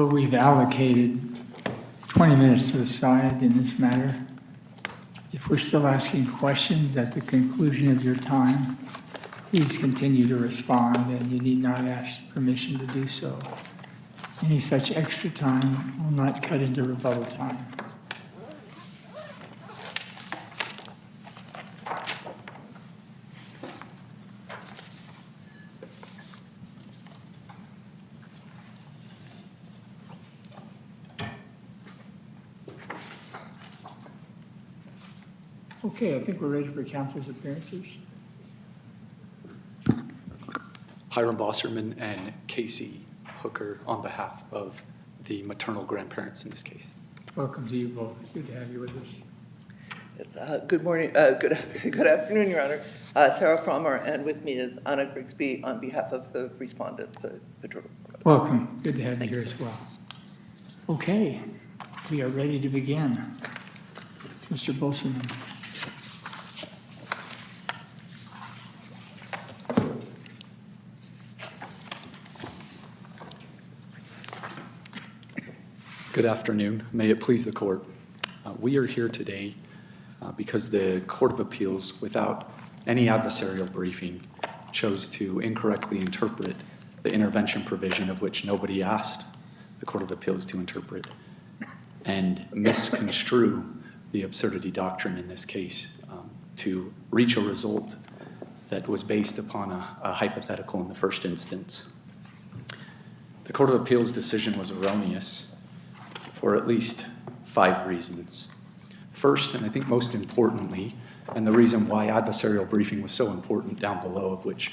although we've allocated 20 minutes to the side in this matter, if we're still asking questions at the conclusion of your time, please continue to respond, and you need not ask permission to do so. Any such extra time will not cut into rebuttal time. Okay, I think we're ready for council's appearances. Hiram Bosserman and Casey Hooker on behalf of the maternal grandparents in this case. Welcome to you both. Good to have you with us. Yes, good morning, good afternoon, Your Honor. Sarah Frommer, and with me is Anna Grigsby on behalf of the respondent, the patrol. Welcome. Good to have you here as well. Okay, we are ready to begin. Mr. Bosserman. Good afternoon. May it please the court. We are here today because the Court of Appeals, without any adversarial briefing, chose to incorrectly interpret the intervention provision of which nobody asked the Court of Appeals to interpret, and misconstrue the absurdity doctrine in this case to reach a result that was based upon a hypothetical in the first instance. The Court of Appeals decision was erroneous for at least 5 reasons. First, and I think most importantly, and the reason why adversarial briefing was so important down below, of which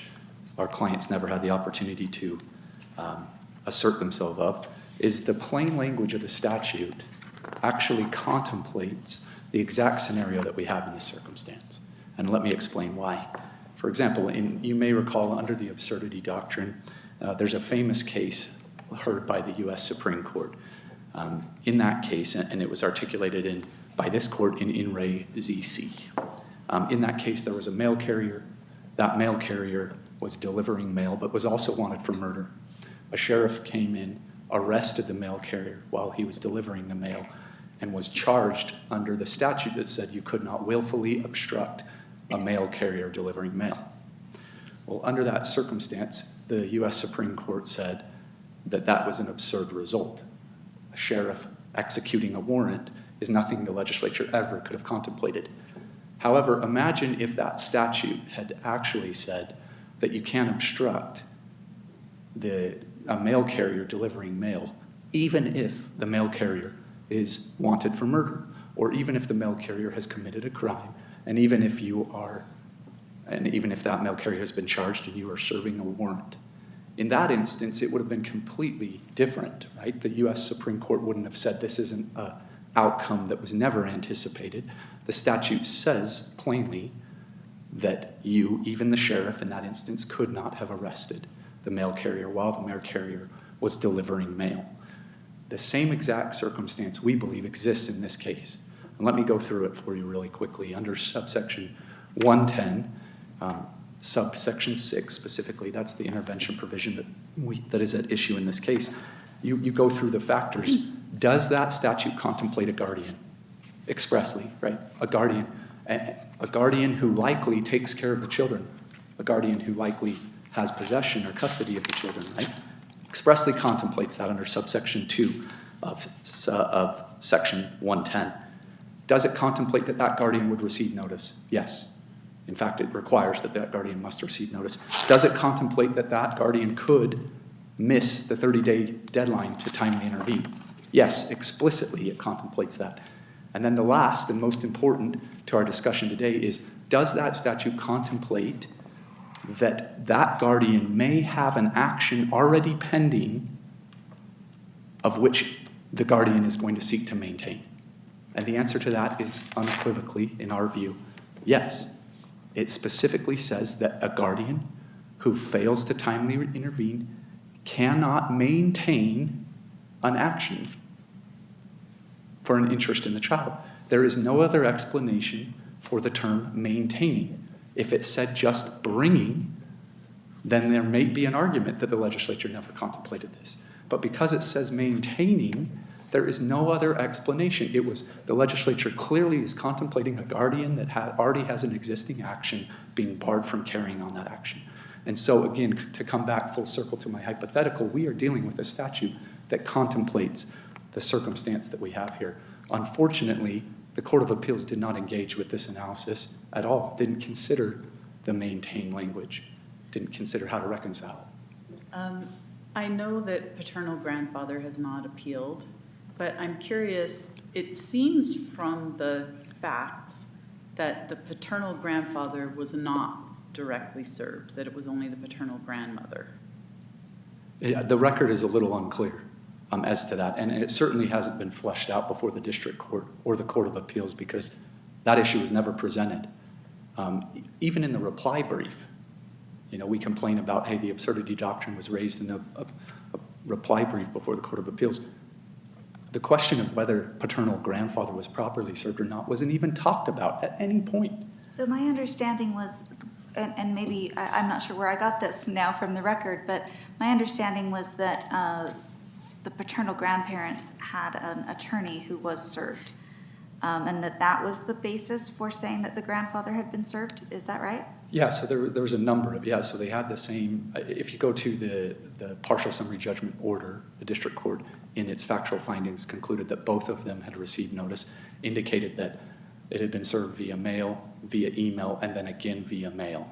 our clients never had the opportunity to assert themselves of, is the plain language of the statute actually contemplates the exact scenario that we have in this circumstance. And let me explain why. For example, you may recall under the absurdity doctrine, there's a famous case heard by the U.S. Supreme Court. In that case, and it was articulated by this court in Re ZC. In that case, there was a mail carrier. That mail carrier was delivering mail, but was also wanted for murder. A sheriff came in, arrested the mail carrier while he was delivering the mail, and was charged under the statute that said you could not willfully obstruct a mail carrier delivering mail. Well, under that circumstance, the U.S. Supreme Court said that that was an absurd result. A sheriff executing a warrant is nothing the legislature ever could have contemplated. However, imagine if that statute had actually said that you can't obstruct a mail carrier delivering mail, even if the mail carrier is wanted for murder, or even if the mail carrier has committed a crime, and even if that mail carrier has been charged and you are serving a warrant. In that instance, it would have been completely different, right? The U.S. Supreme Court wouldn't have said this isn't an outcome that was never anticipated. The statute says plainly that you, even the sheriff in that instance, could not have arrested the mail carrier while the mail carrier was delivering mail. The same exact circumstance, we believe, exists in this case. And let me go through it for you really quickly. Under subsection 110, subsection 6 specifically, that's the intervention provision that is at issue in this case. You go through the factors. Does that statute contemplate a guardian? Expressly, right? A guardian who likely takes care of the children, a guardian who likely has possession or custody of the children, right? Expressly contemplates that under subsection 2 of section 110. Does it contemplate that that guardian would receive notice? Yes. In fact, it requires that that guardian must receive notice. Does it contemplate that that guardian could miss the 30-day deadline to timely intervene? Yes, explicitly it contemplates that. And then the last and most important to our discussion today is, does that statute contemplate that that guardian may have an action already pending of which the guardian is going to seek to maintain? And the answer to that is unequivocally, in our view, yes. It specifically says that a guardian who fails to timely intervene cannot maintain an action for an interest in the child. There is no other explanation for the term maintaining. If it said just bringing, then there may be an argument that the legislature never contemplated this. But because it says maintaining, there is no other explanation. It was, the legislature clearly is contemplating a guardian that already has an existing action being barred from carrying on that action. And so again, to come back full circle to my hypothetical, we are dealing with a statute that contemplates the circumstance that we have here. Unfortunately, the Court of Appeals did not engage with this analysis at all, didn't consider the maintain language, didn't consider how to reconcile it. I know that paternal grandfather has not appealed, but I'm curious, it seems from the facts that the paternal grandfather was not directly served, that it was only the paternal grandmother. Yeah, the record is a little unclear as to that, and it certainly hasn't been fleshed out before the district court or the Court of Appeals because that issue was never presented. Even in the reply brief, we complain about, hey, the absurdity doctrine was raised in the reply brief before the Court of Appeals. The question of whether paternal grandfather was properly served or not wasn't even talked about at any point. So my understanding was, and maybe I'm not sure where I got this now from the record, but my understanding was that the paternal grandparents had an attorney who was served, and that was the basis for saying that the grandfather had been served. Is that right? Yeah, so there was a number of, so they had the same, if you go to the partial summary judgment order, the district court in its factual findings concluded that both of them had received notice, indicated that it had been served via mail, via email, and then again via mail.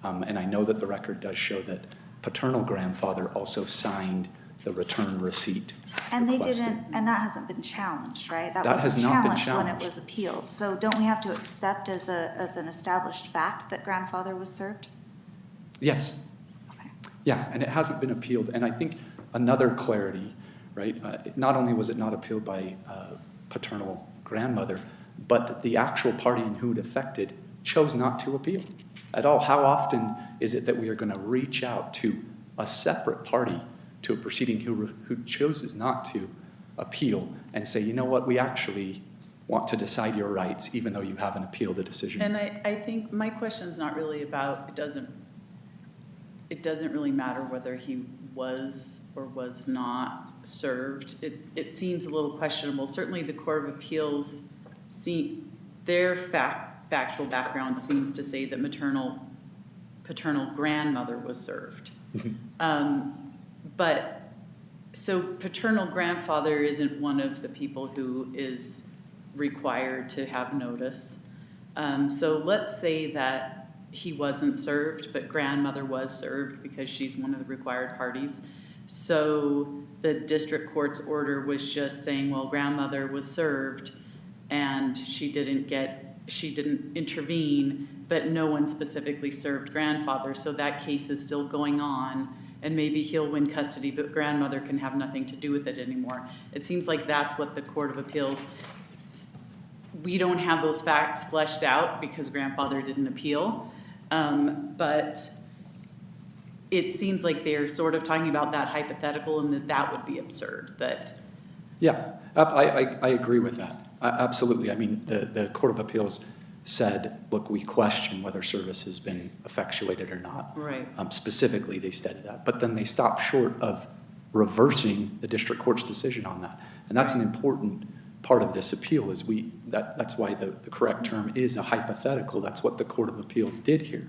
And I know that the record does show that paternal grandfather also signed the return receipt. And they requested. didn't, and that hasn't been challenged, right? That That has wasn't not been challenged when it challenged. was appealed. So don't we have to accept as an established fact that grandfather was served? Yes. Okay. Yeah, and it hasn't been appealed. And I think another clarity, right? Not only was it not appealed by paternal grandmother, but the actual party in who it affected chose not to appeal at all. How often is it that we are going to reach out to a separate party to a proceeding who chooses not to appeal and say, you know what, we actually want to decide your rights even though you haven't appealed the decision? And I think my question's not really about, it doesn't really matter whether he was or was not served. It seems a little questionable. Certainly the Court of Appeals, their factual background seems to say that paternal grandmother was served. But so paternal grandfather isn't one of the people who is required to have notice. So let's say that he wasn't served, but grandmother was served because she's one of the required parties. So the district court's order was just saying, well, grandmother was served and she didn't intervene, but no one specifically served grandfather. So that case is still going on. And maybe he'll win custody, but grandmother can have nothing to do with it anymore. It seems like that's what the Court of Appeals, we don't have those facts fleshed out because grandfather didn't appeal. But it seems like they're sort of talking about that hypothetical and that would be absurd. Yeah, I agree with that. Absolutely. I mean, the Court of Appeals said, look, we question whether service has been effectuated or not. Right. Specifically, they stated that. But then they stopped short of reversing the district court's decision on that. And that's an important part of this appeal is that's why the correct term is a hypothetical. That's what the Court of Appeals did here,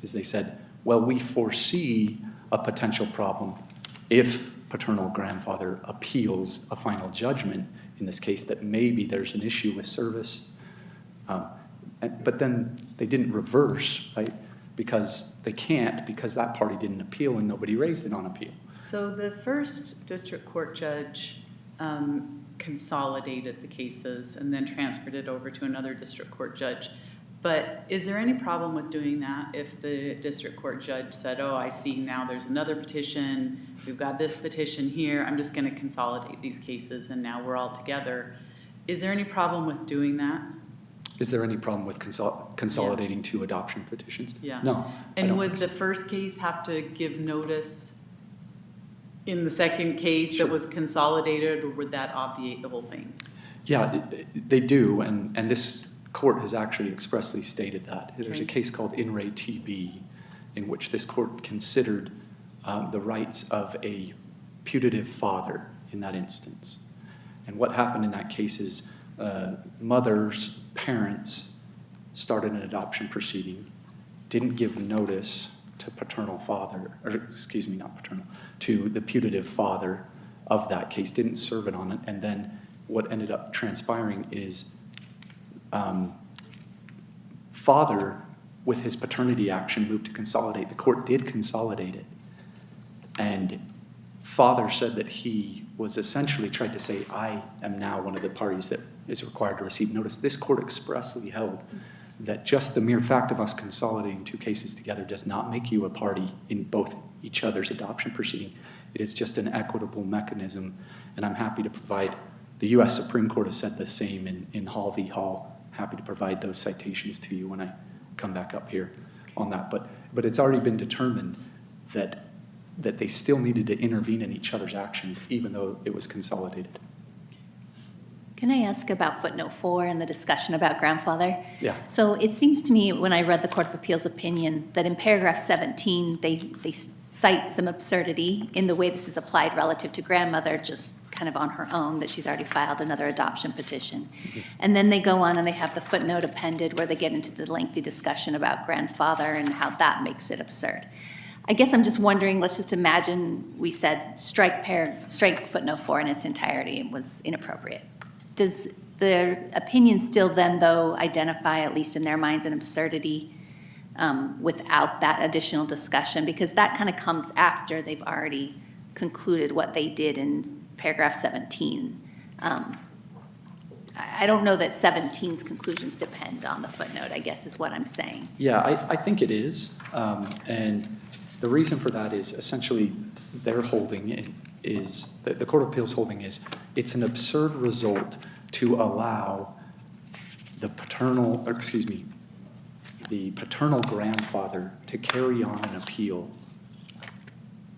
is they said, well, we foresee a potential problem if paternal grandfather appeals a final judgment, in this case, that maybe there's an issue with service. But then they didn't reverse, right? Because they can't, because that party didn't appeal and nobody raised it on appeal. So the first district court judge consolidated the cases and then transferred it over to another district court judge. But is there any problem with doing that if the district court judge said, oh, I see now there's another petition, we've got this petition here, I'm just going to consolidate these cases and now we're all together. Is there any problem with doing that? Is there any problem with consolidating two adoption petitions? Yeah. No. And would the first case have to give notice in the second case that was consolidated, or would that obviate the whole thing? Yeah, they do, and this court has actually expressly stated that. There's a case called In Re TB in which this court considered the rights of a putative father in that instance. And what happened in that case is mother's parents started an adoption proceeding, didn't give notice to paternal father, or excuse me, not paternal, to the putative father of that case, didn't serve it on it, and then what ended up transpiring is father, with his paternity action, moved to consolidate. The court did consolidate it, and father said that he was essentially tried to say, I am now one of the parties that is required to receive notice. This court expressly held that just the mere fact of us consolidating two cases together does not make you a party in both each other's adoption proceeding. It is just an equitable mechanism, and I'm happy to provide, the U.S. Supreme Court has said the same in Hall v. Hall. Happy to provide those citations to you when I come back up here on that. But it's already been determined that they still needed to intervene in each other's actions, even though it was consolidated. Can I ask about footnote 4 and the discussion about grandfather? Yeah. So it seems to me, when I read the Court of Appeals opinion, that in paragraph 17, they cite some absurdity in the way this is applied relative to grandmother, just kind of on her own, that she's already filed another adoption petition. Mm-hmm. And then they go on and they have the footnote appended where they get into the lengthy discussion about grandfather and how that makes it absurd. I guess I'm just wondering, let's just imagine we said strike footnote 4 in its entirety. It was inappropriate. Does the opinion still then, though, identify, at least in their minds, an absurdity without that additional discussion? Because that kind of comes after they've already concluded what they did in paragraph 17. I don't know that 17's conclusions depend on the footnote, I guess is what I'm saying. Yeah, I think it is. And the reason for that is essentially their holding is, the Court of Appeals holding is, it's an absurd result to allow the paternal grandfather to carry on an appeal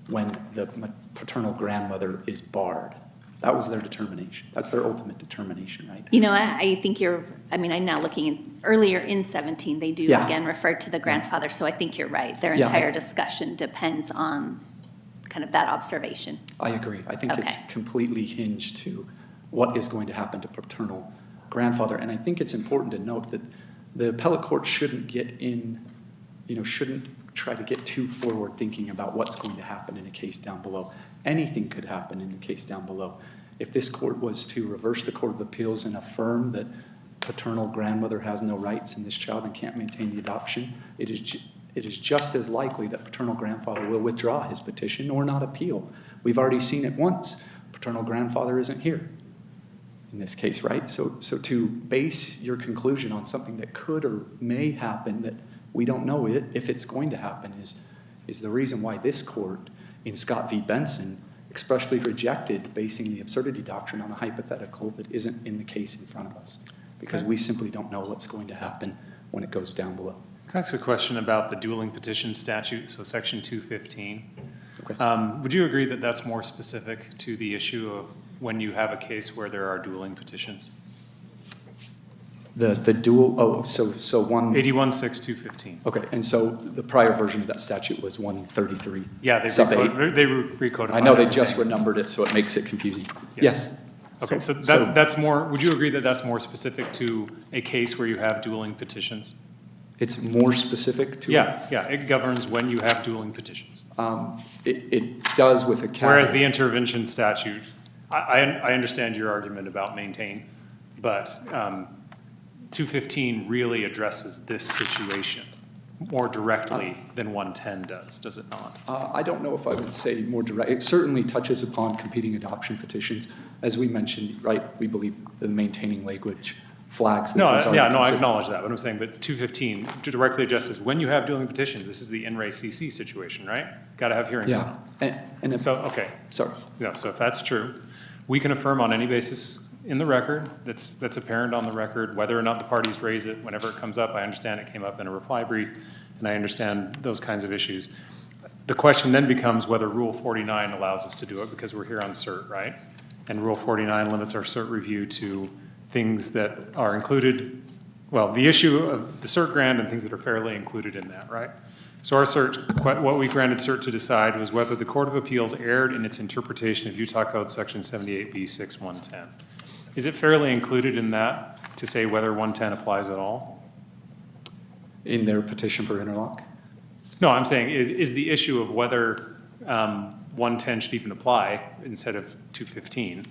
when the paternal grandmother is barred. That was their determination. That's their ultimate determination, right? You know, I think I'm now looking earlier in 17, they do again refer to the grandfather, so I think you're right. Their entire discussion depends on kind of that observation. I agree. I think it's completely hinged to what is going to happen to paternal grandfather. And I think it's important to note that the appellate court shouldn't shouldn't try to get too forward thinking about what's going to happen in a case down below. Anything could happen in the case down below. If this court was to reverse the Court of Appeals and affirm that paternal grandmother has no rights in this child and can't maintain the adoption, it is just as likely that paternal grandfather will withdraw his petition or not appeal. We've already seen it once. Paternal grandfather isn't here in this case, right? So to base your conclusion on something that could or may happen that we don't know if it's going to happen is the reason why this court in Scott v. Benson expressly rejected basing the absurdity doctrine on a hypothetical that isn't in the case in front of us, because we simply don't know what's going to happen when it goes down below. Can I ask a question about the dueling petition statute, so section 215? Okay. Would you agree that that's more specific to the issue of when you have a case where there are dueling petitions? The dual, so one. 81.6.215. Okay, and so the prior version of that statute was 133. Yeah, they recodified. I know they just renumbered it, so it makes it confusing. Yes. Okay, so that's more, would you agree that that's more specific to a case where you have dueling petitions? It's more specific to? Yeah, it governs when you have dueling petitions. It does with a caveat. Whereas the intervention statute, I understand your argument about maintain, but 215 really addresses this situation more directly than 110 does it not? I don't know if I would say more direct. It certainly touches upon competing adoption petitions. As we mentioned, right, we believe the maintaining language flags. I acknowledge that. But I'm saying, but 215 directly addresses when you have dueling petitions. This is the in re CC situation, right? Got to have hearings on it. And so, okay. Sorry. Yeah, so if that's true, we can affirm on any basis in the record that's apparent on the record, whether or not the parties raise it whenever it comes up. I understand it came up in a reply brief, and I understand those kinds of issues. The question then becomes whether Rule 49 allows us to do it, because we're here on cert, right? And Rule 49 limits our cert review to things that are included, well, the issue of the cert grant and things that are fairly included in that, right? So our cert, what we granted cert to decide was whether the Court of Appeals erred in its interpretation of Utah Code Section 78B6110. Is it fairly included in that to say whether 110 applies at all? In their petition for interlock? No, I'm saying is the issue of whether 110 should even apply instead of 215,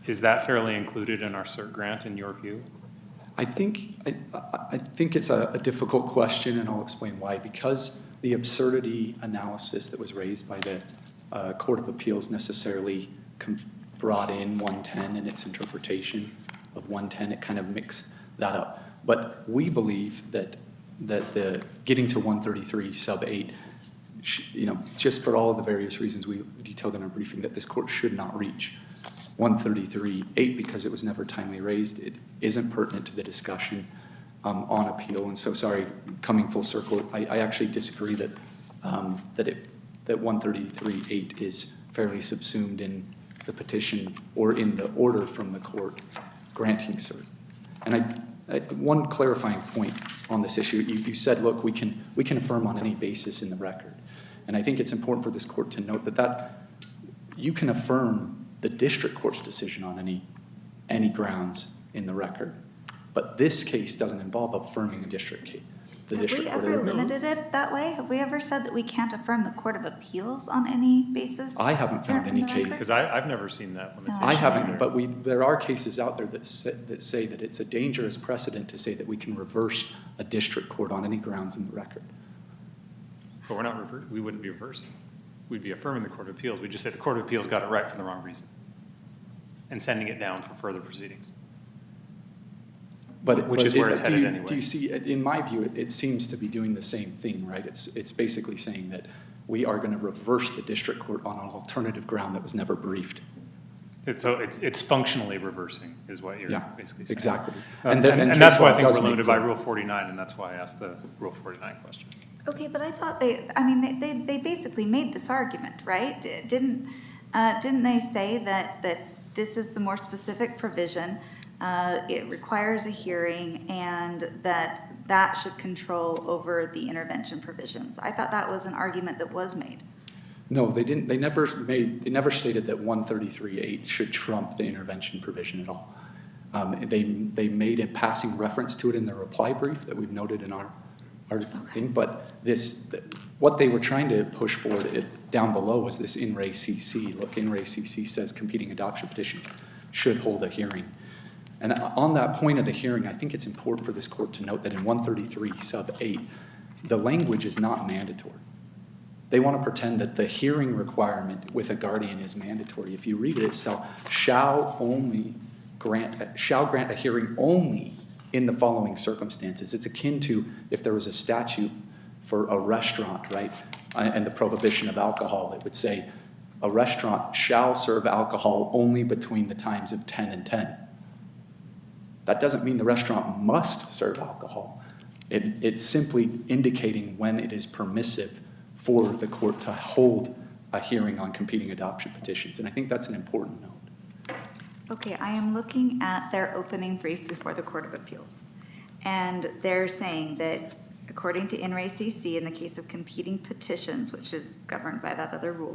is that fairly included in our cert grant in your view? I think it's a difficult question, and I'll explain why. Because the absurdity analysis that was raised by the Court of Appeals necessarily brought in 110 in its interpretation of 110, it kind of mixed that up. But we believe that the getting to 133 sub 8, just for all of the various reasons we detailed in our briefing, that this court should not reach 133.8 because it was never timely raised. It isn't pertinent to the discussion on appeal. And so, sorry, coming full circle, I actually disagree that 133.8 is fairly subsumed in the petition or in the order from the court granting cert. And one clarifying point on this issue, you said, look, we can affirm on any basis in the record. And I think it's important for this court to note that you can affirm the district court's decision on any grounds in the record. But this case doesn't involve affirming a district case. Have we ever limited it that way? Have we ever said that we can't affirm the Court of Appeals on any basis? I haven't found any case. Because I've never seen that limitation. I haven't, but there are cases out there that say that it's a dangerous precedent to say that we can reverse a district court on any grounds in the record. But we're not we wouldn't be reversing. We'd be affirming the Court of Appeals. We just say the Court of Appeals got it right for the wrong reason and sending it down for further proceedings. Which is where it's headed anyway. Do you see, in my view, it seems to be doing the same thing, right? It's basically saying that we are going to reverse the district court on an alternative ground that was never briefed. So it's functionally reversing is what you're basically saying. Exactly. And that's why I think we're limited by Rule 49, and that's why I asked the Rule 49 question. Okay, but I thought they basically made this argument, right? Didn't they say that this is the more specific provision, it requires a hearing, and that should control over the intervention provisions? I thought that was an argument that was made. No, they didn't. They never stated that 133.8 should trump the intervention provision at all. They made a passing reference to it in their reply brief that we've noted in our thing, but what they were trying to push forward down below was this in re CC. Look, in re CC says competing adoption petition should hold a hearing. And on that point of the hearing, I think it's important for this court to note that in 133 sub 8, the language is not mandatory. They want to pretend that the hearing requirement with a guardian is mandatory. If you read it, it shall grant a hearing only in the following circumstances. It's akin to if there was a statute for a restaurant, right, and the prohibition of alcohol. It would say a restaurant shall serve alcohol only between the times of 10 and 10. That doesn't mean the restaurant must serve alcohol. It's simply indicating when it is permissive for the court to hold a hearing on competing adoption petitions. And I think that's an important note. Okay, I am looking at their opening brief before the Court of Appeals. And they're saying that according to in re CC, in the case of competing petitions, which is governed by that other rule,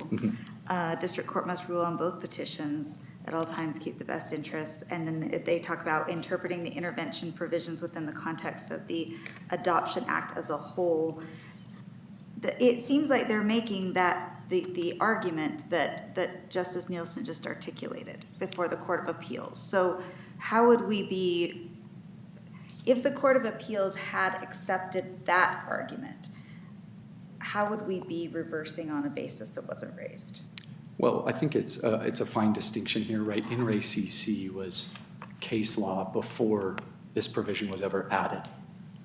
district court must rule on both petitions, at all times keep the best interests. And then they talk about interpreting the intervention provisions within the context of the Adoption Act as a whole. It seems like they're making that the argument that Justice Nielsen just articulated before the Court of Appeals. So how would we be, if the Court of Appeals had accepted that argument, how would we be reversing on a basis that wasn't raised? Well, I think it's a fine distinction here, right? In re CC was case law before this provision was ever added.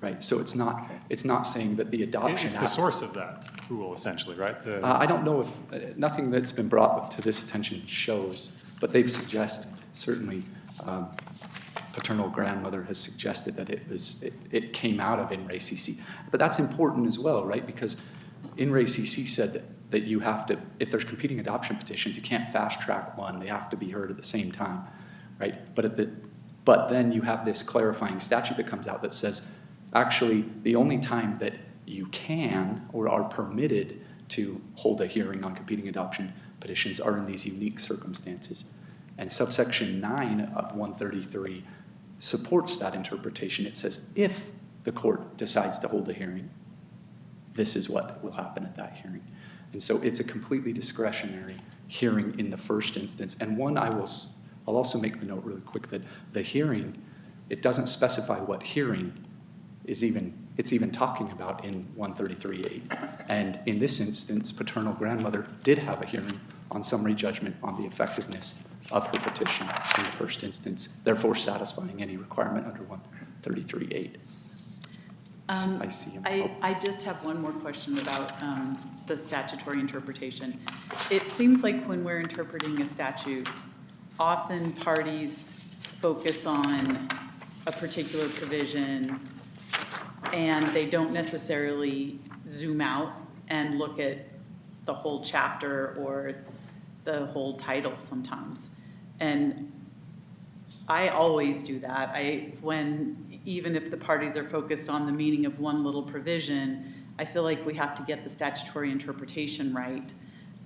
Right, so it's not saying that the Adoption It's Act. the source of that rule, essentially, right? I don't know if nothing that's been brought to this attention shows, but they've suggested, certainly paternal grandmother has suggested that it came out of in re CC. But that's important as well, right? Because in re CC said that you have to, if there's competing adoption petitions, you can't fast track one, they have to be heard at the same time, right? But then you have this clarifying statute that comes out that says, actually, the only time that you can or are permitted to hold a hearing on competing adoption petitions are in these unique circumstances. And subsection 9 of 133 supports that interpretation. It says if the court decides to hold a hearing, this is what will happen at that hearing. And so it's a completely discretionary hearing in the first instance. And one, I'll also make the note really quick that the hearing, it doesn't specify what hearing it's even talking about in 133.8. And in this instance, paternal grandmother did have a hearing on summary judgment on the effectiveness of her petition in the first instance, therefore satisfying any requirement under 133.8. I see him. I just have one more question about the statutory interpretation. It seems like when we're interpreting a statute, often parties focus on a particular provision and they don't necessarily zoom out and look at the whole chapter or the whole title sometimes. And I always do that. Even if the parties are focused on the meaning of one little provision, I feel like we have to get the statutory interpretation right.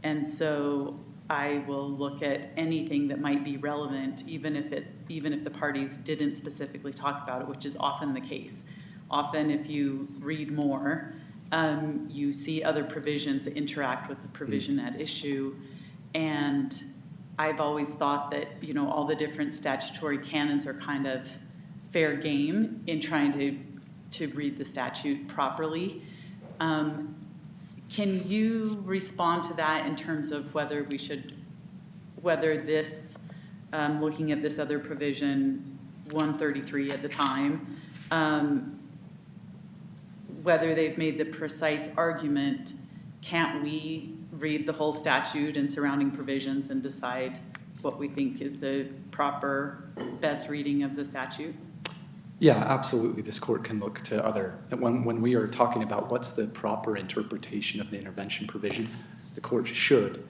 And so I will look at anything that might be relevant, even if the parties didn't specifically talk about it, which is often the case. Often if you read more, you see other provisions that interact with the provision at issue. And I've always thought that, all the different statutory canons are kind of fair game in trying to read the statute properly. Can you respond to that in terms of whether this, looking at this other provision, 133 at the time, whether they've made the precise argument, can't we read the whole statute and surrounding provisions and decide what we think is the proper, best reading of the statute? Yeah, absolutely. This court can look to when we are talking about what's the proper interpretation of the intervention provision, the court should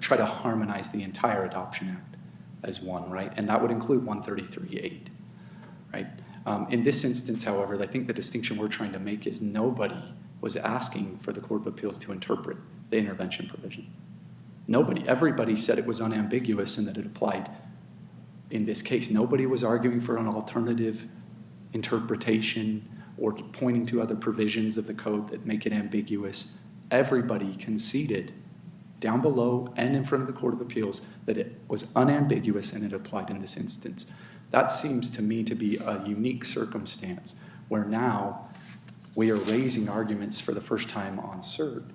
try to harmonize the entire Adoption Act as one, right? And that would include 133.8, right? In this instance, however, I think the distinction we're trying to make is nobody was asking for the Court of Appeals to interpret the intervention provision. Everybody said it was unambiguous and that it applied in this case. Nobody was arguing for an alternative interpretation or pointing to other provisions of the code that make it ambiguous. Everybody conceded down below and in front of the Court of Appeals that it was unambiguous and it applied in this instance. That seems to me to be a unique circumstance where now we are raising arguments for the first time on cert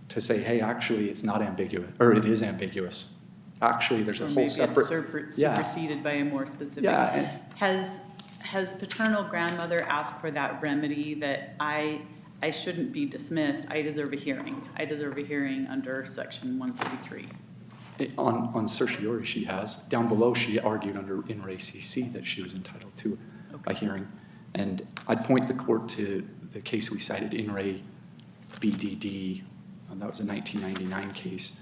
to say, hey, actually it's not ambiguous, or it is ambiguous. Actually, there's a whole separate... Maybe it's superseded by a more specific... Yeah. Has paternal grandmother asked for that remedy that I shouldn't be dismissed, I deserve a hearing. I deserve a hearing under section 133. On certiorari she has. Down below she argued under in re CC that she was entitled to a hearing. And I'd point the court to the case we cited, in re BDD, and that was a 1999 case,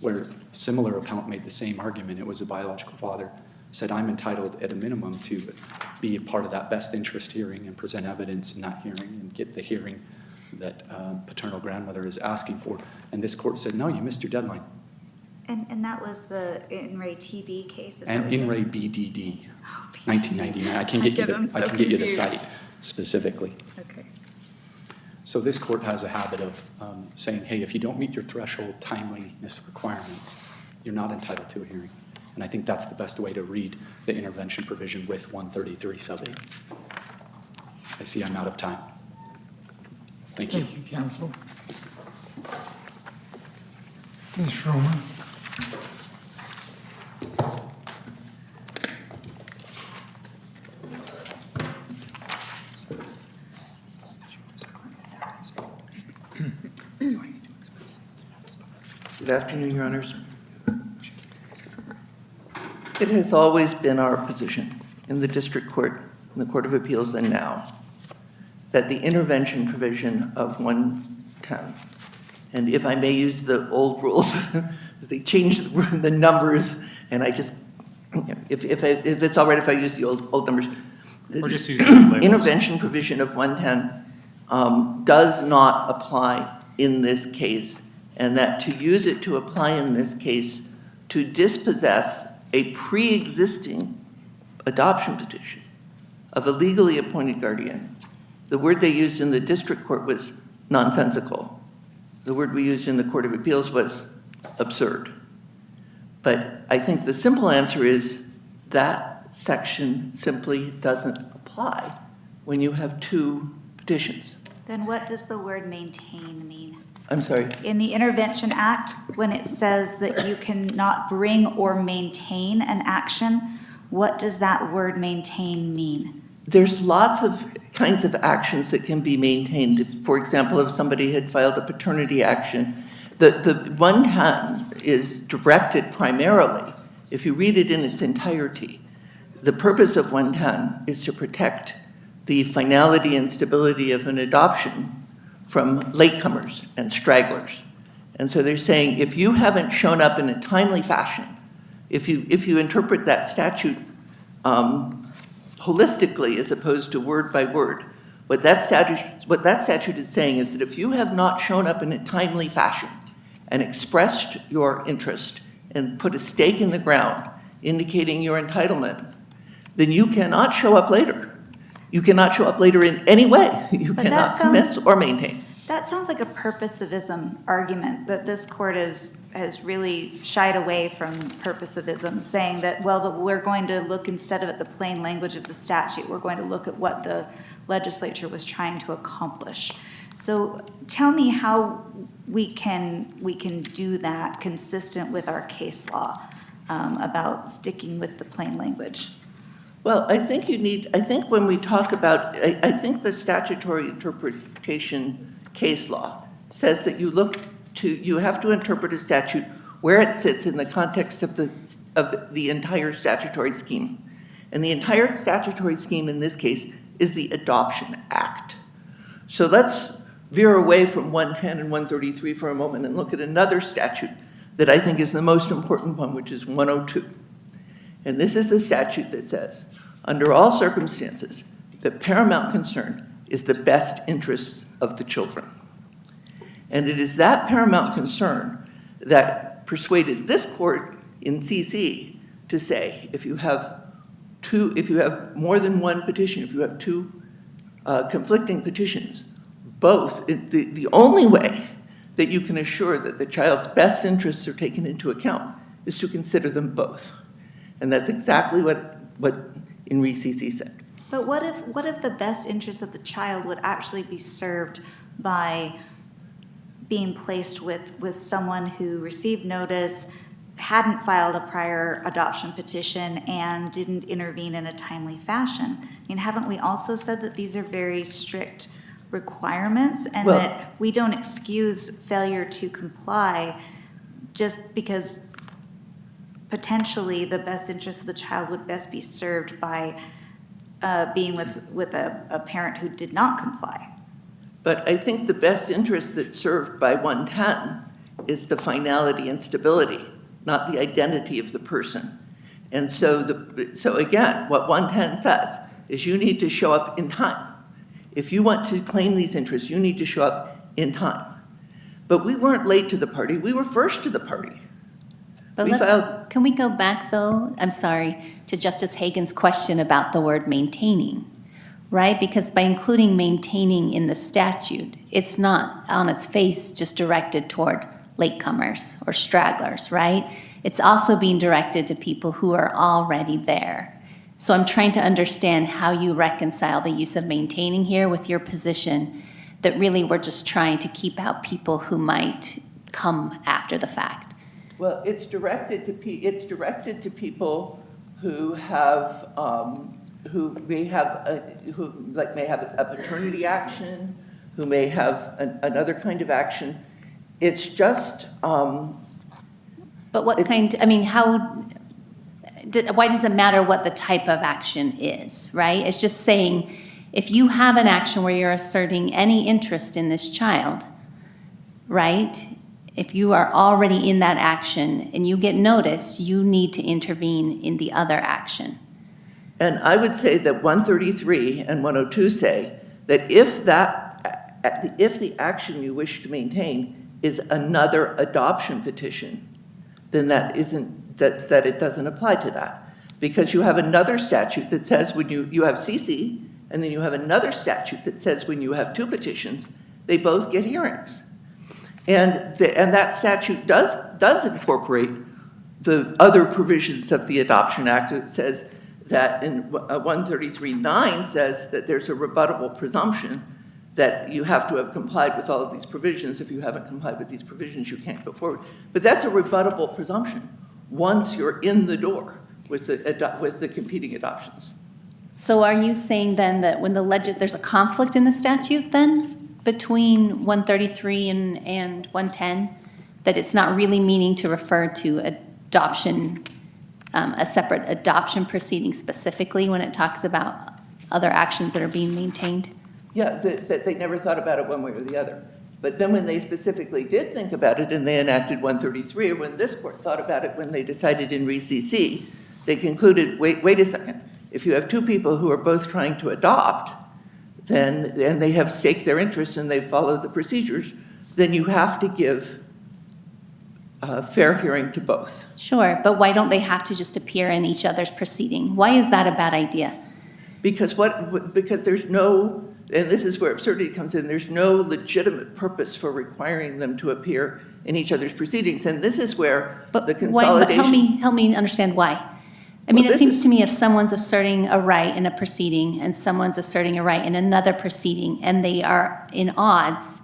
where similar appellant made the same argument. It was a biological father, said I'm entitled at a minimum to be a part of that best interest hearing and present evidence in that hearing and get the hearing that paternal grandmother is asking for. And this court said, no, you missed your deadline. And that was the in re TB case? And in re BDD, Oh, BDD. 1999. I can get you the site specifically. Okay. So this court has a habit of saying, hey, if you don't meet your threshold timeliness requirements, you're not entitled to a hearing. And I think that's the best way to read the intervention provision with 133 sub 8. I see I'm out of time. Thank you. Thank you, counsel. Ms. Roman. Good afternoon, Your Honors. It has always been our position in the District Court, in the Court of Appeals and now, that the intervention provision of 110, and if I may use the old rules, they changed the numbers, and I just, if it's all right if I use the old numbers. Or just use the labels. Intervention provision of 110 does not apply in this case, and that to use it to apply in this case to dispossess a pre-existing adoption petition of a legally appointed guardian, the word they used in the district court was nonsensical. The word we used in the Court of Appeals was absurd. But I think the simple answer is that section simply doesn't apply when you have two petitions. Then what does the word maintain mean? I'm sorry. In the Intervention Act, when it says that you cannot bring or maintain an action, what does that word maintain mean? There's lots of kinds of actions that can be maintained. For example, if somebody had filed a paternity action, the 110 is directed primarily, if you read it in its entirety, the purpose of 110 is to protect the finality and stability of an adoption from latecomers and stragglers. And so they're saying if you haven't shown up in a timely fashion, if you interpret that statute holistically as opposed to word by word, what that statute is saying is that if you have not shown up in a timely fashion and expressed your interest and put a stake in the ground indicating your entitlement, then you cannot show up later. You cannot show up later in any way. You But cannot commence or maintain. That sounds like a purposivism argument, that this court has really shied away from purposivism, saying that, well, we're going to look instead of at the plain language of the statute, we're going to look at what the legislature was trying to accomplish. So tell me how we can do that consistent with our case law about sticking with the plain language. Well, I think when we talk about, I think the statutory interpretation case law says that you have to interpret a statute where it sits in the context of the entire statutory scheme. And the entire statutory scheme in this case is the Adoption Act. So let's veer away from 110 and 133 for a moment and look at another statute that I think is the most important one, which is 102. And this is the statute that says, under all circumstances, the paramount concern is the best interests of the children. And it is that paramount concern that persuaded this court in CC to say, if you have more than one petition, if you have two conflicting petitions, both, the only way that you can assure that the child's best interests are taken into account is to consider them both. And that's exactly what INRI CC said. But what if the best interest of the child would actually be served by being placed with someone who received notice, hadn't filed a prior adoption petition, and didn't intervene in a timely fashion? I mean, haven't we also said that these are very strict requirements, and that we don't excuse failure to comply just because potentially the best interest of the child would best be served by being with a parent who did not comply? But I think the best interest that's served by 110 is the finality and stability, not the identity of the person. And so again, what 110 says is you need to show up in time. If you want to claim these interests, you need to show up in time. But we weren't late to the party, we were first to the party. But can we go back, though, I'm sorry, to Justice Hagan's question about the word maintaining, right? Because by including maintaining in the statute, it's not on its face just directed toward latecomers or stragglers, right? It's also being directed to people who are already there. So I'm trying to understand how you reconcile the use of maintaining here with your position that really we're just trying to keep out people who might come after the fact. Well, it's directed to people who have who may have a paternity action, who may have another kind of action. It's just. But what kind? I mean, why does it matter what the type of action is, right? It's just saying, if you have an action where you're asserting any interest in this child, right? If you are already in that action and you get notice, you need to intervene in the other action. And I would say that 133 and 102 say that if that if the action you wish to maintain is another adoption petition, then that it doesn't apply to that. Because you have another statute that says when you have CC, and then you have another statute that says when you have two petitions, they both get hearings. And that statute does incorporate the other provisions of the Adoption Act. It says that in 133.9 says that there's a rebuttable presumption that you have to have complied with all of these provisions. If you haven't complied with these provisions, you can't go forward. But that's a rebuttable presumption once you're in the door with the competing adoptions. So are you saying then that when there's a conflict in the statute then between 133 and 110, that it's not really meaning to refer to adoption, a separate adoption proceeding specifically when it talks about other actions that are being maintained? Yeah, that they never thought about it one way or the other. But then when they specifically did think about it and they enacted 133, or when this court thought about it when they decided in re-CC, they concluded, wait a second, if you have two people who are both trying to adopt, then they have staked their interests and they've followed the procedures, then you have to give a fair hearing to both. Sure, but why don't they have to just appear in each other's proceeding? Why is that a bad idea? Because there's no, and this is where absurdity comes in, there's no legitimate purpose for requiring them to appear in each other's proceedings. And this is where the consolidation. But help me understand why. I mean, it seems to me if someone's asserting a right in a proceeding and someone's asserting a right in another proceeding and they are in odds,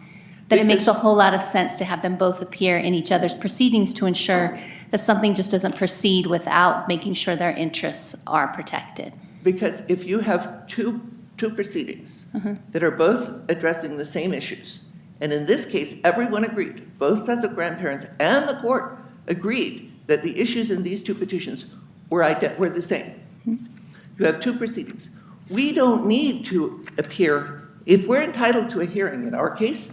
that it makes a whole lot of sense to have them both appear in each other's proceedings to ensure that something just doesn't proceed without making sure their interests are protected. Because if you have two proceedings that are both addressing the same issues, and in this case, everyone agreed, both sets of grandparents and the court agreed that the issues in these two petitions were the same. You have two proceedings. We don't need to appear, if we're entitled to a hearing in our case,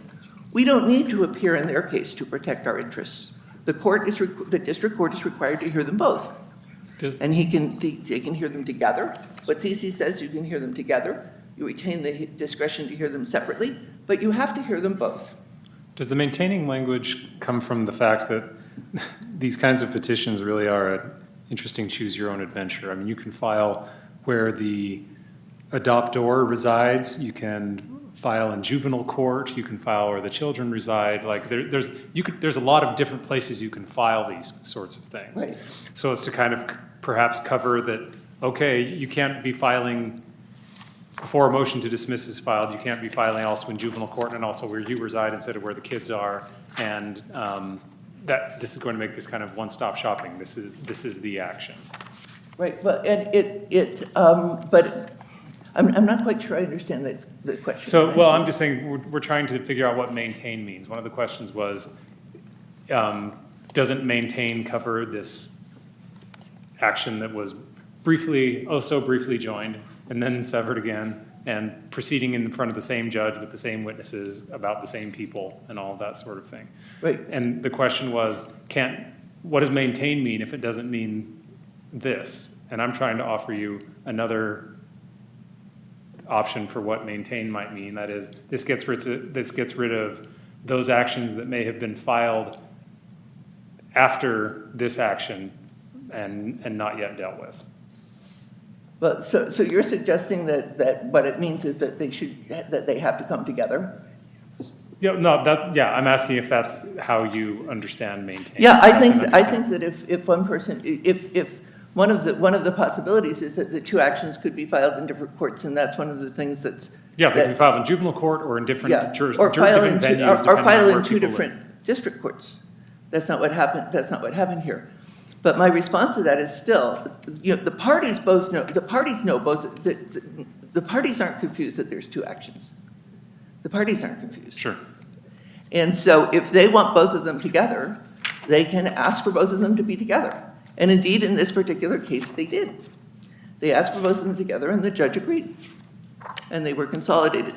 we don't need to appear in their case to protect our interests. The district court is required to hear them both. And they can hear them together. What CC says, you can hear them together. You retain the discretion to hear them separately, but you have to hear them both. Does the maintaining language come from the fact that these kinds of petitions really are an interesting choose-your-own-adventure? I mean, you can file where the adoptor resides. You can file in juvenile court. You can file where the children reside. Like there's a lot of different places you can file these sorts of things. Right. So it's to kind of perhaps cover that, okay, you can't be filing before a motion to dismiss is filed. You can't be filing also in juvenile court and also where you reside instead of where the kids are. And that this is going to make this kind of one-stop shopping. This is the action. Right. Well, and but I'm not quite sure I understand the question. So, well, I'm just saying we're trying to figure out what maintain means. One of the questions was, doesn't maintain cover this action that was so briefly joined and then severed again and proceeding in front of the same judge with the same witnesses about the same people and all of that sort of thing. Right. And the question was, what does maintain mean if it doesn't mean this? And I'm trying to offer you another option for what maintain might mean. That is, this gets rid of those actions that may have been filed after this action and not yet dealt with. Well, so you're suggesting that what it means is that they have to come together? Yeah, no, I'm asking if that's how you understand maintain. Yeah, I think that if one person, if one of the possibilities is that the two actions could be filed in different courts, and that's one of the things that's. Yeah, they can be filed in juvenile court or in different venues. Or file in two different district courts. That's not what happened. That's not what happened here. But my response to that is still, the parties both know. The parties know both. The parties aren't confused that there's two actions. The parties aren't confused. Sure. And so if they want both of them together, they can ask for both of them to be together. And indeed, in this particular case, they did. They asked for both of them together, and the judge agreed. And they were consolidated.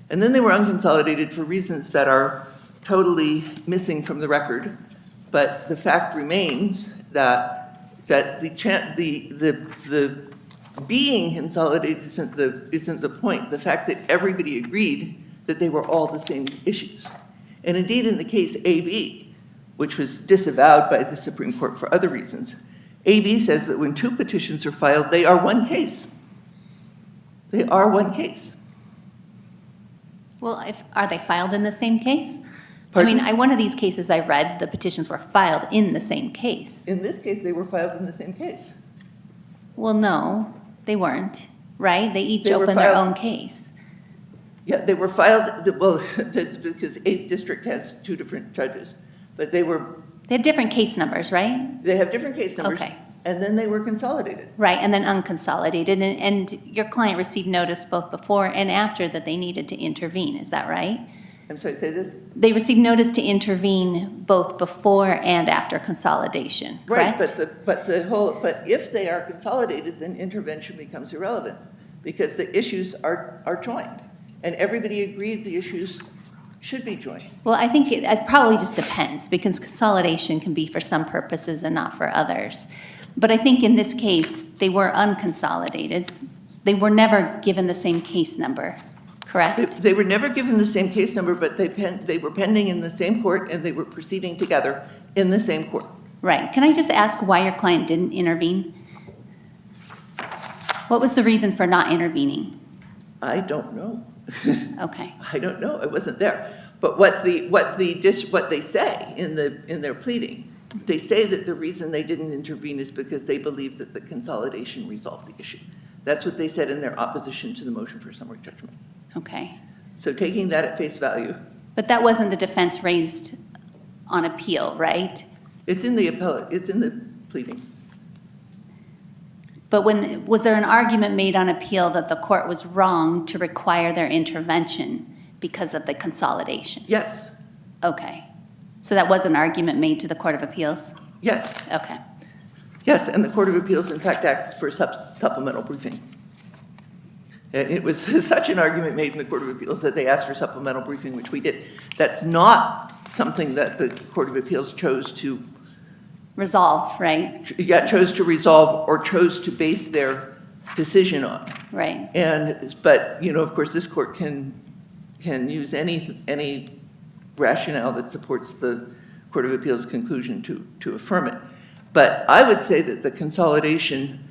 And then they were unconsolidated for reasons that are totally missing from the record. But the fact remains that the being consolidated isn't the point. The fact that everybody agreed that they were all the same issues. And indeed, in the case AB, which was disavowed by the Supreme Court for other reasons, AB says that when two petitions are filed, they are one case. They are one case. Well, are they filed in the same case? Pardon? I mean, one of these cases I read, the petitions were filed in the same case. In this case, they were filed in the same case. Well, no, they weren't, right? They each They were opened their filed- own case. Yeah, they were filed, well, that's because 8th District has two different judges, but they They had different case numbers, right? they have different case numbers. Okay. And then they were consolidated. Right, and then unconsolidated, and your client received notice both before and after that they needed to intervene, is that right? I'm sorry, say this? They received notice to intervene both before and after consolidation, Right, correct? but if they are consolidated, then intervention becomes irrelevant because the issues are joined. And everybody agreed the issues should be joined. Well, I think it probably just depends, because consolidation can be for some purposes and not for others. But I think in this case, they were unconsolidated. They were never given the same case number, correct? They were never given the same case number, but they were pending in the same court and they were proceeding together in the same court. Right. Can I just ask why your client didn't intervene? What was the reason for not intervening? I don't know. Okay. I don't know. I wasn't there. But what they say in their pleading, they say that the reason they didn't intervene is because they believe that the consolidation resolved the issue. That's what they said in their opposition to the motion for summary judgment. Okay. So taking that at face value, But that wasn't the defense raised on appeal, right? it's in the appellate, it's in the pleading. But was there an argument made on appeal that the court was wrong to require their intervention because of the consolidation? Yes, Okay. So that was an argument made to the Court of Appeals? yes, Okay. yes, and the Court of Appeals in fact asked for supplemental briefing. And it was such an argument made in the Court of Appeals that they asked for supplemental briefing, which we did. That's not something that the Court of Appeals chose to Resolve, right? chose to resolve or chose to base their decision on. Right. But, of course, this court can use any rationale that supports the Court of Appeals conclusion to affirm it. But I would say that the consolidation,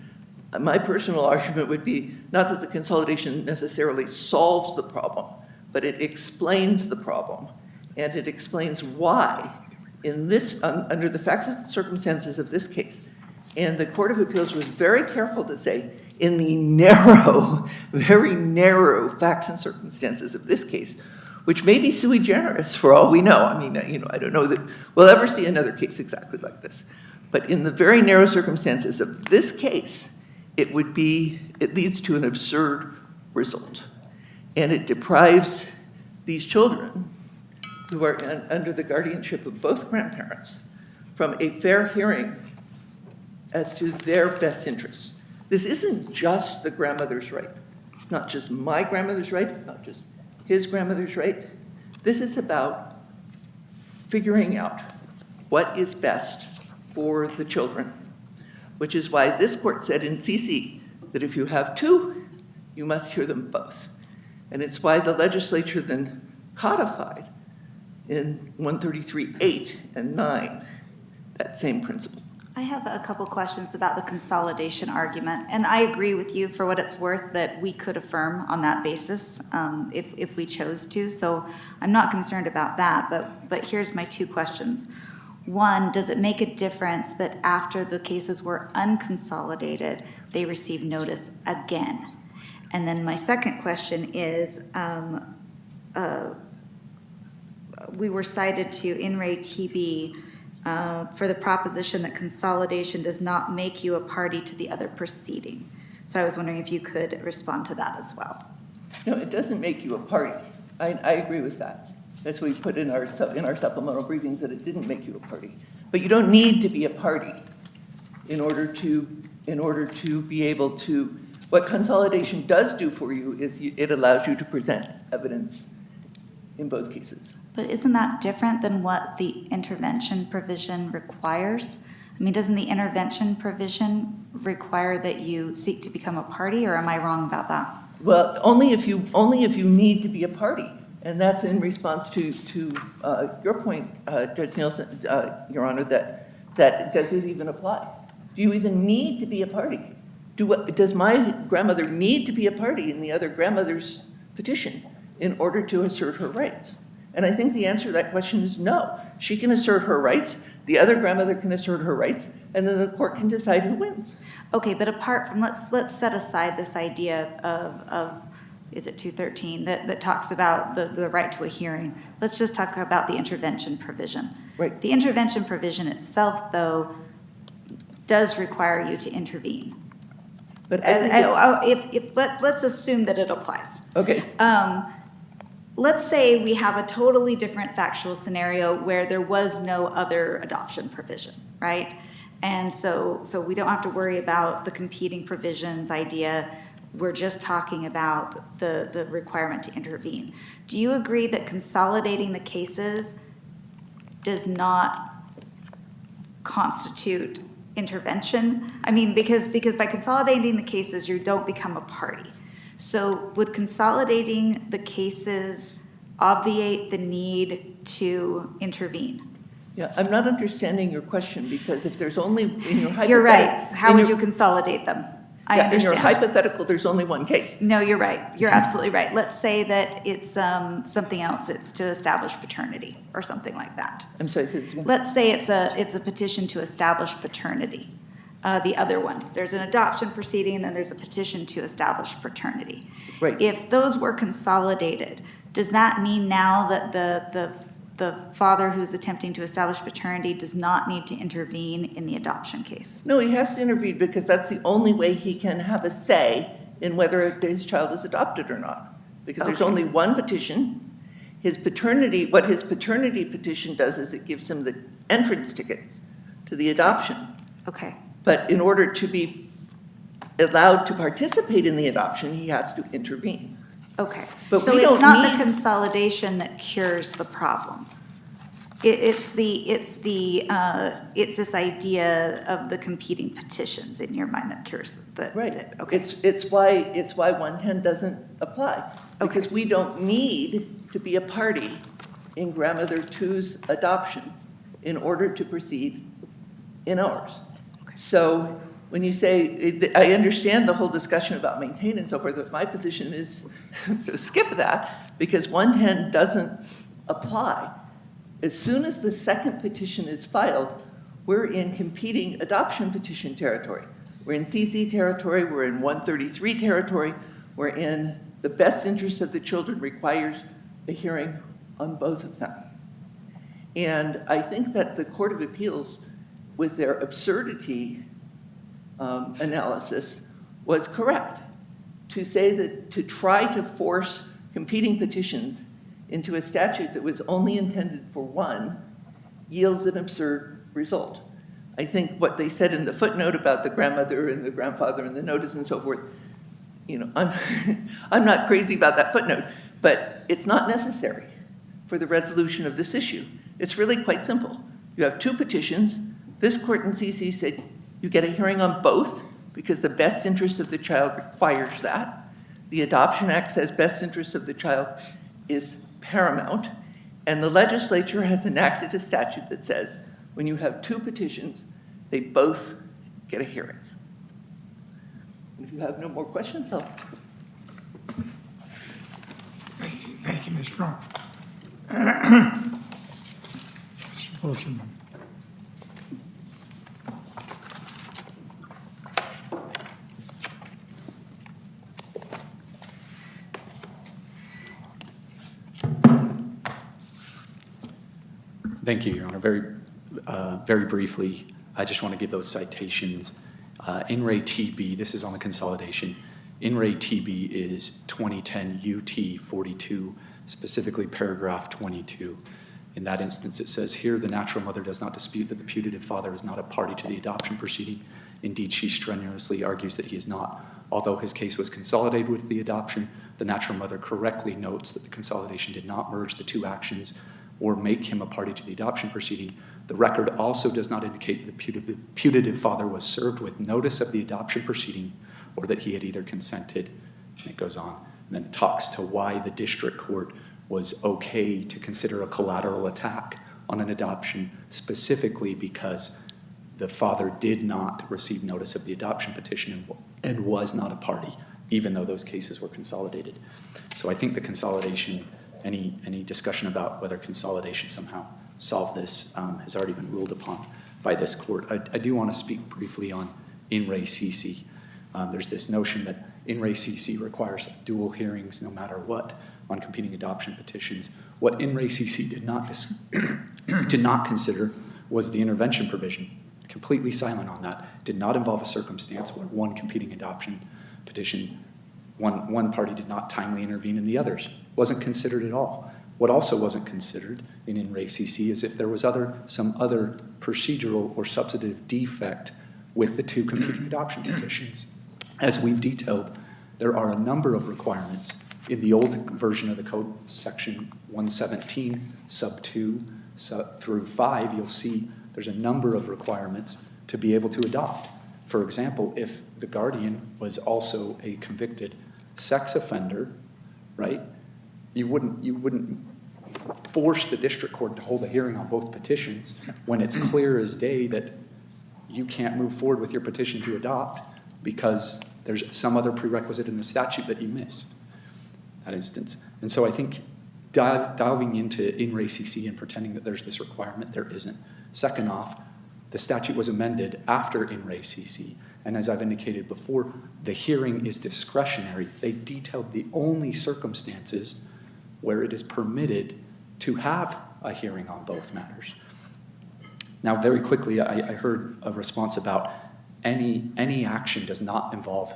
my personal argument would be not that the consolidation necessarily solves the problem, but it explains the problem. And it explains why under the facts and circumstances of this case. And the Court of Appeals was very careful to say, in the very narrow facts and circumstances of this case, which may be sui generis for all we know. I mean, I don't know that we'll ever see another case exactly like this. But in the very narrow circumstances of this case, it leads to an absurd result. And it deprives these children who are under the guardianship of both grandparents from a fair hearing as to their best interests. This isn't just the grandmother's right. It's not just my grandmother's right. It's not just his grandmother's right. This is about figuring out what is best for the children, which is why this court said in CC that if you have two, you must hear them both. And it's why the legislature then codified in 133(8) and 9 that same principle. I have a couple questions about the consolidation argument, and I agree with you for what it's worth that we could affirm on that basis if we chose to, so I'm not concerned about that, but here's my two questions. One, does it make a difference that after the cases were unconsolidated, they received notice again? And then my second question is, we were cited to In Re TB for the proposition that consolidation does not make you a party to the other proceeding. So I was wondering if you could respond to that as well. No, it doesn't make you a party. I agree with that. That's what we put in our supplemental briefings, that it didn't make you a party. But you don't need to be a party in order to be able to. What consolidation does do for you is it allows you to present evidence in both cases. But isn't that different than what the intervention provision requires? I mean, doesn't the intervention provision require that you seek to become a party, or am I wrong about that? Well, only if you need to be a party. And that's in response to your point, Judge Nielsen, Your Honor, that does it even apply? Do you even need to be a party? Does my grandmother need to be a party in the other grandmother's petition in order to assert her rights? And I think the answer to that question is no. She can assert her rights, the other grandmother can assert her rights, and then the court can decide who wins. Okay, but apart from, let's set aside this idea of is it 213, that talks about the right to a hearing. Let's just talk about the intervention provision. Right. The intervention provision itself, though, does require you to intervene. But I think Let's assume that it applies. okay. Let's say we have a totally different factual scenario where there was no other adoption provision, right? And so we don't have to worry about the competing provisions idea. We're just talking about the requirement to intervene. Do you agree that consolidating the cases does not constitute intervention? I mean, because by consolidating the cases, you don't become a party. So would consolidating the cases obviate the need to intervene? Yeah, I'm not understanding your question because if there's only, in your hypothetical. You're right. How would you consolidate them? I Yeah, in your understand. hypothetical, there's only one case. No, you're right. You're absolutely right. Let's say that it's something else. It's to establish paternity or something like that. I'm sorry, say this again. Let's say it's a petition to establish paternity. The other one, there's an adoption proceeding, and then there's a petition to establish paternity. Right. If those were consolidated, does that mean now that the father who's attempting to establish paternity does not need to intervene in the adoption case? No, he has to intervene because that's the only way he can have a say in whether his child is adopted or not. Because there's Okay. only one petition. What his paternity petition does is it gives him the entrance ticket to the adoption. Okay. But in order to be allowed to participate in the adoption, he has to intervene. Okay. But So we it's don't not need- the consolidation that cures the problem. It's this idea of the competing petitions in your mind that cures the. Right. Okay. It's why 110 doesn't apply. Because Okay. we don't need to be a party in grandmother two's adoption in order to proceed in ours. So when you say, I understand the whole discussion about maintain and so forth, but my position is skip that because 110 doesn't apply. As soon as the second petition is filed, we're in competing adoption petition territory. We're in CC territory, we're in 133 territory, we're in the best interest of the children requires a hearing on both of them. And I think that the Court of Appeals, with their absurdity analysis, was correct to say that to try to force competing petitions into a statute that was only intended for one yields an absurd result. I think what they said in the footnote about the grandmother and the grandfather and the notice and so forth, you know, I'm not crazy about that footnote, but it's not necessary for the resolution of this issue. It's really quite simple. You have two petitions. This court in CC said you get a hearing on both because the best interest of the child requires that. The Adoption Act says best interest of the child is paramount. And the legislature has enacted a statute that says when you have two petitions, they both get a hearing. If you have no more questions, I'll... Thank you, Ms. Fromm. Mr. Boltzmann. Thank you, Your Honor. Very briefly, I just want to give those citations. In Re TB, this is on the consolidation. In Re TB is 2010 UT 42, specifically paragraph 22. In that instance, it says, here the natural mother does not dispute that the putative father is not a party to the adoption proceeding. Indeed, she strenuously argues that he is not. Although his case was consolidated with the adoption, the natural mother correctly notes that the consolidation did not merge the two actions or make him a party to the adoption proceeding. The record also does not indicate that the putative father was served with notice of the adoption proceeding or that he had either consented, and it goes on. And then it talks to why the district court was okay to consider a collateral attack on an adoption, specifically because the father did not receive notice of the adoption petition and was not a party, even though those cases were consolidated. So I think the consolidation, any discussion about whether consolidation somehow solved this has already been ruled upon by this court. I do want to speak briefly on in re CC. There's this notion that in re CC requires dual hearings no matter what on competing adoption petitions. What in re CC did not consider was the intervention provision. Completely silent on that. Did not involve a circumstance where one competing adoption petition, one party did not timely intervene in the others. Wasn't considered at all. What also wasn't considered in re CC is if there was some other procedural or substantive defect with the two competing adoption petitions. As we've detailed, there are a number of requirements. In the old version of the code, section 117, sub 2 through 5, you'll see there's a number of requirements to be able to adopt. For example, if the guardian was also a convicted sex offender, right, you wouldn't force the district court to hold a hearing on both petitions when it's clear as day that you can't move forward with your petition to adopt because there's some other prerequisite in the statute that you missed, that instance. And so I think diving into in re CC and pretending that there's this requirement, there isn't. Second off, the statute was amended after in re CC, and as I've indicated before, the hearing is discretionary. They detailed the only circumstances where it is permitted to have a hearing on both matters. Now, very quickly, I heard a response about any action does not involve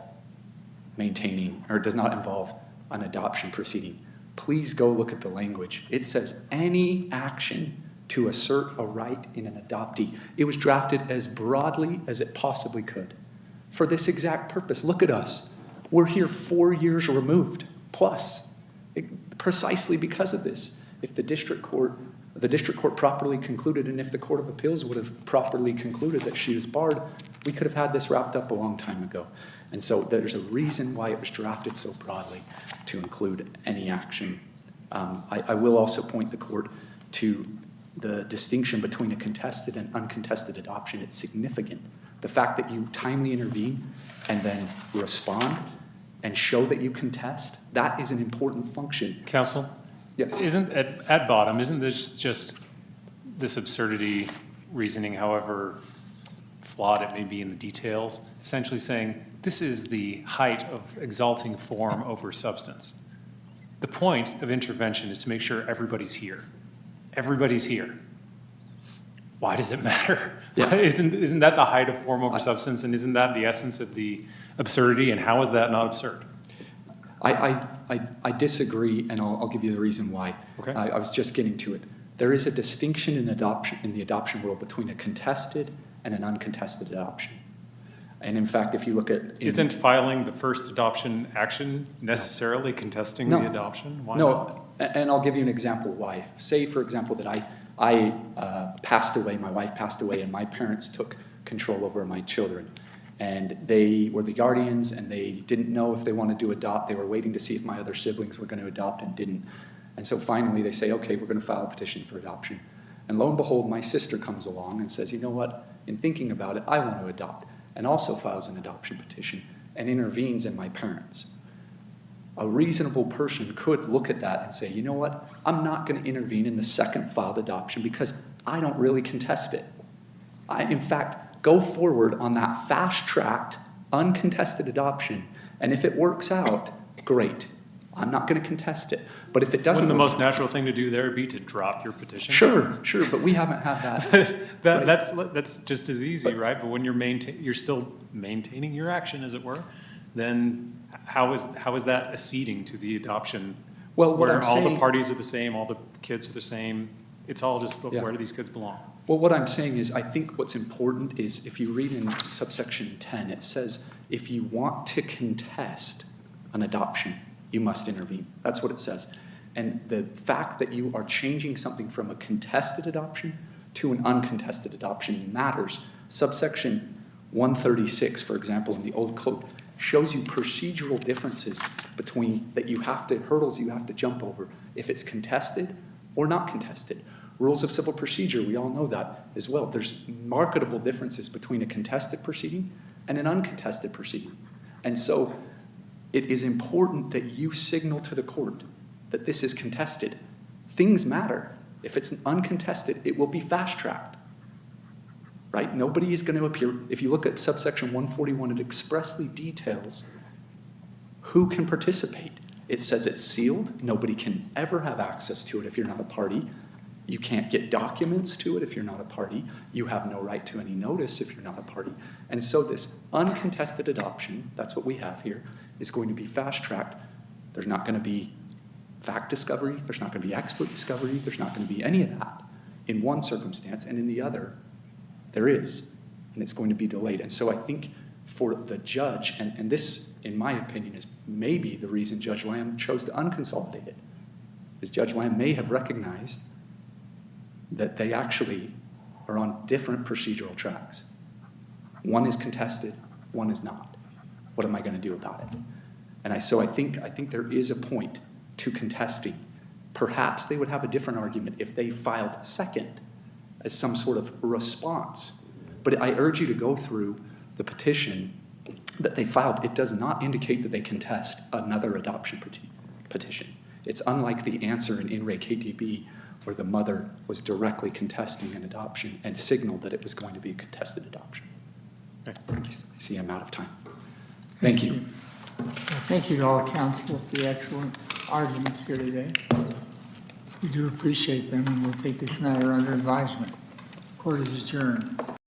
maintaining or does not involve an adoption proceeding. Please go look at the language. It says any action to assert a right in an adoptee. It was drafted as broadly as it possibly could for this exact purpose. Look at us. We're here 4 years removed plus, precisely because of this. If the district court properly concluded, and if the Court of Appeals would have properly concluded that she is barred, we could have had this wrapped up a long time ago. And so there's a reason why it was drafted so broadly to include any action. I will also point the court to the distinction between a contested and uncontested adoption. It's significant. The fact that you timely intervene and then respond and show that you contest, that is an important function. Counsel? Yes. Isn't, at bottom, isn't this just this absurdity reasoning, however flawed it may be in the details, essentially saying this is the height of exalting form over substance? The point of intervention is to make sure everybody's here. Everybody's here. Why does it matter? Yeah. Isn't that the height of form over substance, and isn't that the essence of the absurdity, and how is that not absurd? I disagree, and I'll give you the reason why. Okay. I was just getting to it. There is a distinction in the adoption world between a contested and an uncontested adoption. And in fact, if you look at... Isn't filing the first adoption action necessarily contesting the adoption? Why not? And I'll give you an example why. Say, for example, that I passed away, my wife passed away, and my parents took control over my children. And they were the guardians, and they didn't know if they wanted to adopt. They were waiting to see if my other siblings were going to adopt and didn't. And so finally they say, okay, we're going to file a petition for adoption. And lo and behold, my sister comes along and says, you know what, in thinking about it, I want to adopt, and also files an adoption petition and intervenes in my parents. A reasonable person could look at that and say, you know what, I'm not going to intervene in the second filed adoption because I don't really contest it. In fact, go forward on that fast-tracked, uncontested adoption, and if it works out, great. I'm not going to contest it. But if it doesn't... Wouldn't the most natural thing to do there be to drop your petition? Sure, but we haven't had that. That's just as easy, right? But when you're still maintaining your action, as it were, then how is that acceding to the adoption? Well, what where I'm all saying, the parties are the same, all the kids are the same. It's all just, Yeah. where do these kids belong? Well, what I'm saying is I think what's important is if you read in subsection 10, it says if you want to contest an adoption, you must intervene. That's what it says. And the fact that you are changing something from a contested adoption to an uncontested adoption matters. Subsection 136, for example, in the old code, shows you procedural differences between hurdles you have to jump over if it's contested or not contested. Rules of civil procedure, we all know that as well. There's marketable differences between a contested proceeding and an uncontested proceeding. And so it is important that you signal to the court that this is contested. Things matter. If it's uncontested, it will be fast-tracked, right? Nobody is going to appear. If you look at subsection 141, it expressly details who can participate. It says it's sealed. Nobody can ever have access to it if you're not a party. You can't get documents to it if you're not a party. You have no right to any notice if you're not a party. And so this uncontested adoption, that's what we have here, is going to be fast-tracked. There's not going to be fact discovery. There's not going to be expert discovery. There's not going to be any of that in one circumstance, and in the other, there is, and it's going to be delayed. And so I think for the judge, and this, in my opinion, is maybe the reason Judge Lamb chose to unconsolidate it, is Judge Lamb may have recognized that they actually are on different procedural tracks. One is contested, one is not. What am I going to do about it? And so I think there is a point to contesting. Perhaps they would have a different argument if they filed second as some sort of response. But I urge you to go through the petition that they filed. It does not indicate that they contest another adoption petition. It's unlike the answer in Re KTB, where the mother was directly contesting an adoption and signaled that it was going to be a contested adoption. I see I'm out of time. Thank you. Thank you to all counsel for the excellent arguments here today. We do appreciate them, and we'll take this matter under advisement. Court is adjourned.